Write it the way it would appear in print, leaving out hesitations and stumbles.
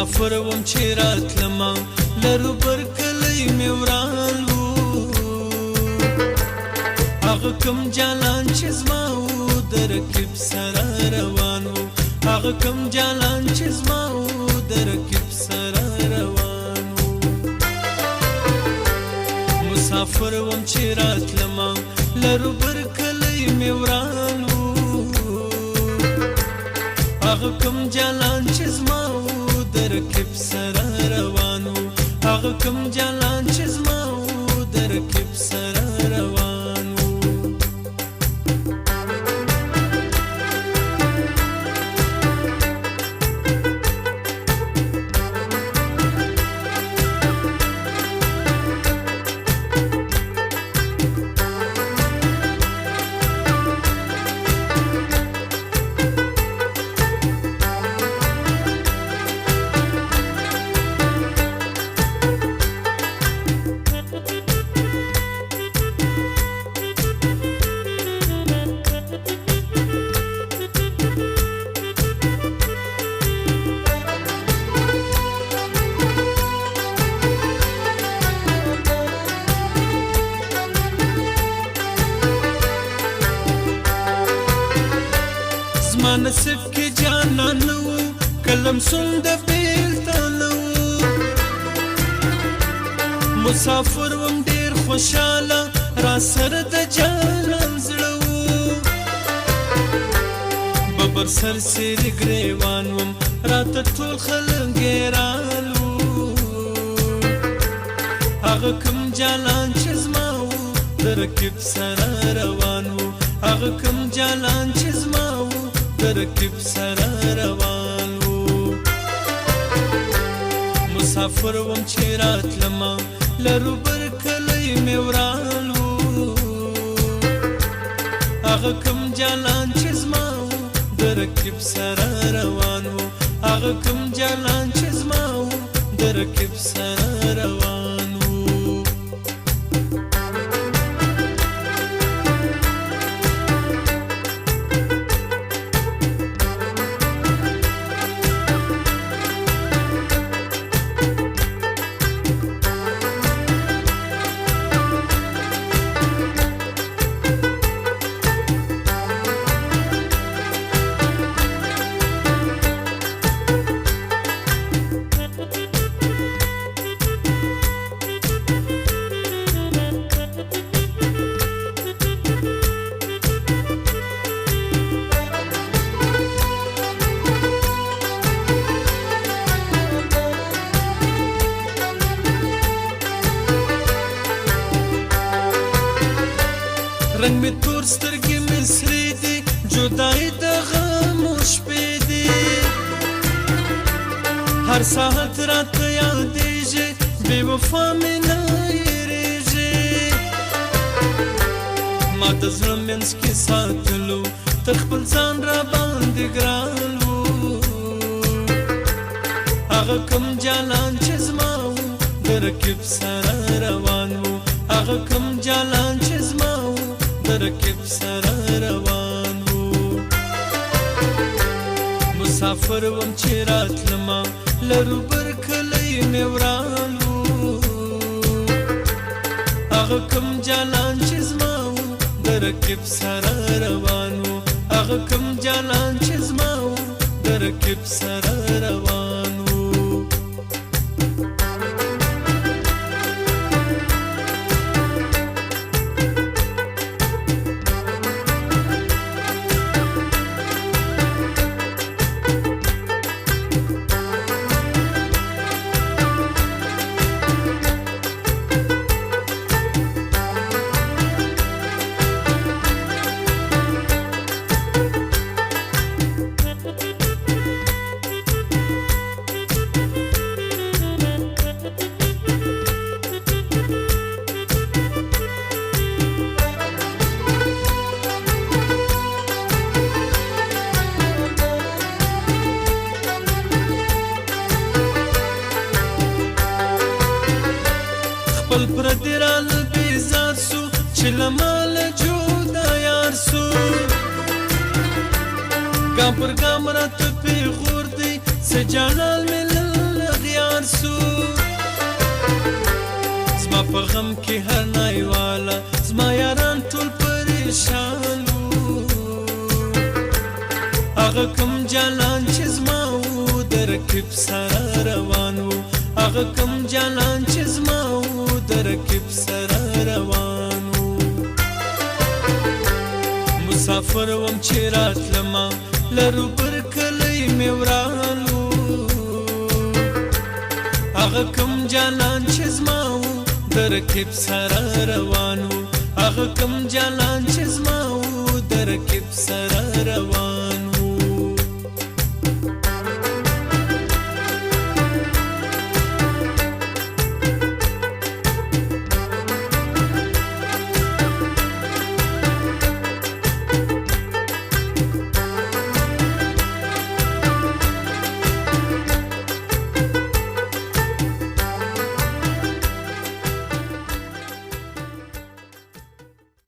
مسافر وم چې راتلمه لرو بر کلی مې وران و هغه کوم جلان چې زما و د رقیب سره روان و هغه کوم جلان چې زما و د رقیب سره روان و مسافر وم چې راتلمه لرو بر کلی مې وران و هغه کوم جلان چې زما و د رقیب سره روان و هغه کوم جلان چې زما و د رقیب سره روان و نصیب کې جانان و کلم سون د بیلتان و مسافر وم ډیر خوشاله را سره د جانان زړه و ببر سر سیری ګریوان وم راته ټول خلک ګیران و هغه کوم جلان چې زما و د رقیب سره روان و هغه کوم جلان چې زما و د رقیب سره روان و مسافر وم چې راتلمه لرو بر کلی مې وران و هغه کوم جلان چې زما و د رقیب سره روان و هغه کوم جلان چې زما و د رقیب سره روان و رنگ می تور سترګې مې سرې دي جدای د غم شپې دي هر ساعت راته یادېږي بې وفا مې نه هېرېږي ما د زړه منځ کې ساتلو تر خپل ځان را باندې ګران و هغه کوم جلان چې زما و د رقیب سره روان و هغه کوم جلان چې زما و د رقیب سره روان و مسافر وم چې راتلمه لرو بر کلی مې وران و هغه کوم جلان چې زما و د رقیب سره روان و هغه کوم جلان چې زما و د رقیب سره روان و خپل پردی رال بیزار سو چې له ماله جدا یار سو ګام پر ګام راته پیغور دی سه جانان مې سو زما په غم کې هر نایواله زما یاران ټول پریشان وو هغه کوم جلان چې زما وو د رکب سره روان وو هغه کوم جلان چې زما وو د رکب سره روان وو مسافر وم چې راتلمه لرو پر کلی مې وران وو هغه کوم جلان چې زما وو د رکب سره روان وو هغه کوم جلان چې زما وو د رکب سره روان